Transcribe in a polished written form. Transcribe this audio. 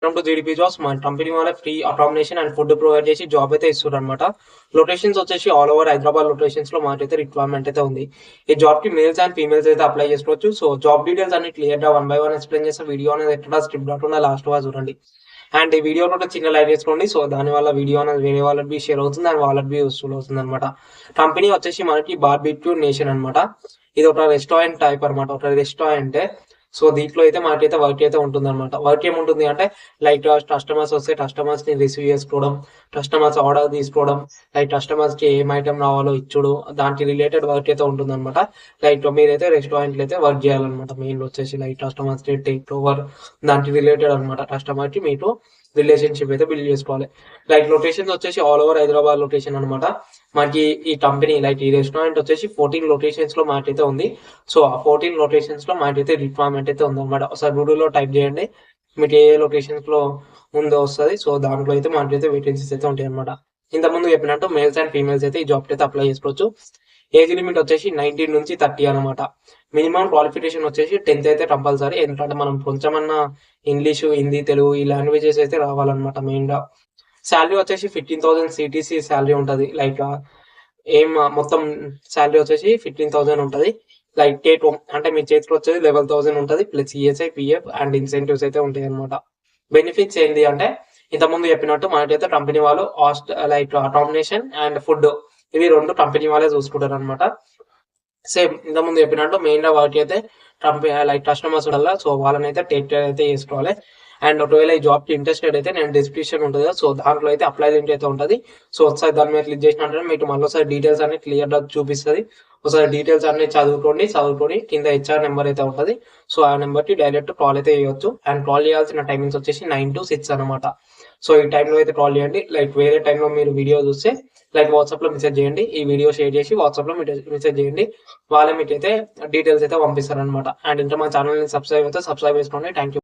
To GDP jobs మన company వాళ్ళ free accommodation and food provide చేసి జాబ్ అయితే ఇస్తారు అనమాట. లొకేషన్స్ వచ్చేసి ఆల్ ఓవర్ హైదరాబాద్ లొకేషన్స్ లో మాకైతే రిక్వైర్మెంట్ అయితే ఉంది. ఈ జాబ్ కి మేల్స్ అండ్ ఫీమేల్స్ అయితే అప్లై చేసుకోవచ్చు. సో జాబ్ డీటెయిల్స్ అన్ని క్లియర్ గా 1 by 1 ఎక్స్ప్లెయిన్ చేస్తే వీడియో అనేది ఎక్కడ స్కిప్ కాకుండా లాస్ట్ వరకు చూడండి. అండ్ ఈ వీడియో కూడా చిన్న లైక్ చేసుకోండి. సో దాని వల్ల వీడియో అనేది వేరే వాళ్ళకి బి షేర్ అవుతుంది అండ్ వాళ్ళకి బి యూస్ఫుల్ అవుతుంది అనమాట. కంపెనీ వచ్చేసి మనకి బార్బిక్యూ నేషన్ అనమాట. ఇది ఒక రెస్టారెంట్ టైప్ అనమాట. ఒక రెస్టారెంట్. సో దీంట్లో అయితే మనకైతే వర్క్ అయితే ఉంటుంది అనమాట. వర్క్ ఏముంటుంది అంటే లైక్ కస్టమర్స్ వస్తే కస్టమర్స్ ని రిసీవ్ చేసుకోవడం, కస్టమర్స్ ఆర్డర్ తీసుకోవడం, లైక్ కస్టమర్స్ కి ఏం ఐటమ్ రావాలో ఇచ్చుడు, దానికి రిలేటెడ్ వర్క్ అయితే ఉంటుంది అనమాట. లైక్ మీరైతే రెస్టారెంట్ లో అయితే వర్క్ చేయాలన్నమాట. మెయిన్ వచ్చేసి లైక్ కస్టమర్స్ కి టేక్ ఓవర్, దానికి రిలేటెడ్ అనమాట. కస్టమర్ కి మీకు రిలేషన్షిప్ అయితే బిల్డ్ చేసుకోవాలి. లైక్ లొకేషన్స్ వచ్చేసి ఆల్ ఓవర్ హైదరాబాద్ లొకేషన్ అనమాట. మనకి ఈ కంపెనీ లైక్ ఈ రెస్టారెంట్ వచ్చేసి 14 లొకేషన్స్ లో మాకైతే ఉంది. సో ఆ 14 లొకేషన్స్ లో మాకైతే రిక్వైర్మెంట్ అయితే ఉంది అనమాట. ఒకసారి గూగుల్లో టైప్ చేయండి, మీకు ఏ లొకేషన్స్ లో ఉందో వస్తుంది. సో దాంట్లో అయితే మాకైతే వేకెన్సీస్ అయితే ఉంటాయి అనమాట. ఇంతకుముందు చెప్పినట్టు మేల్స్ అండ్ ఫీమేల్స్ అయితే ఈ జాబ్ అయితే అప్లై చేసుకోవచ్చు. ఏజ్ లిమిట్ వచ్చేసి 19 నుంచి 30 అనమాట. మినిమం క్వాలిఫికేషన్ వచ్చేసి 10th అయితే కంపల్సరీ. ఎందుకంటే మనం కొంచెమన్నా ఇంగ్లీషు, హిందీ, తెలుగు ఈ లాంగ్వేజెస్ అయితే రావాలన్నమాట మెయిన్ గా. శాలరీ వచ్చేసి 15,000 సిటీసీ శాలరీ ఉంటుంది. లైక్ ఏం మొత్తం శాలరీ వచ్చేసి 15,000 ఉంటుంది. లైక్ టేక్ హోమ్ అంటే మీ చేతికి వచ్చేది 11,000 ఉంటుంది. Plus ESI, PF and incentives అయితే ఉంటాయి అనమాట. బెనిఫిట్స్ ఏంటి అంటే ఇంతకుముందు చెప్పినట్టు మనకైతే కంపెనీ వాళ్ళు లైక్ అకామిడేషన్ అండ్ ఫుడ్ ఇవి రెండు కంపెనీ వాళ్ళే చూసుకుంటారు అనమాట. సేమ్ ఇంతకుముందు చెప్పినట్టు మెయిన్ గా వర్క్ అయితే కంపెనీ లైక్ కస్టమర్స్ వల్ల, సో వాళ్ళని అయితే టేక్ కేర్ అయితే చేసుకోవాలి. అండ్ ఒకవేళ ఈ జాబ్ కి ఇంట్రెస్టెడ్ అయితే నేను డిస్క్రిప్షన్ ఉంటుంది కదా, సో దాంట్లో అయితే అప్లై లింక్ అయితే ఉంటుంది. సో ఒకసారి దాని మీద క్లిక్ చేసినట్టు మీకు మళ్ళీ ఒకసారి డీటెయిల్స్ అన్ని క్లియర్ గా చూపిస్తుంది. ఒకసారి డీటెయిల్స్ అన్ని చదువుకొని కింద హెచ్ఆర్ నెంబర్ అయితే ఉంటుంది. సో ఆ నెంబర్ కి డైరెక్ట్ కాల్ అయితే చేయొచ్చు. అండ్ కాల్ చేయాల్సిన టైమింగ్స్ వచ్చేసి 9 to 6 అనమాట. సో ఈ టైంలో అయితే కాల్ చేయండి. లైక్ వేరే టైంలో మీరు వీడియో చూస్తే లైక్ వాట్సాప్ లో మెసేజ్ చేయండి. ఈ వీడియో షేర్ చేసి వాట్సాప్ లో మెసేజ్ చేయండి. వాళ్ళే మీకైతే డీటెయిల్స్ అయితే పంపిస్తారు అనమాట. అండ్ ఇంకా మా ఛానల్ ని సబ్స్క్రైబ్ చేసుకోండి. Thank you.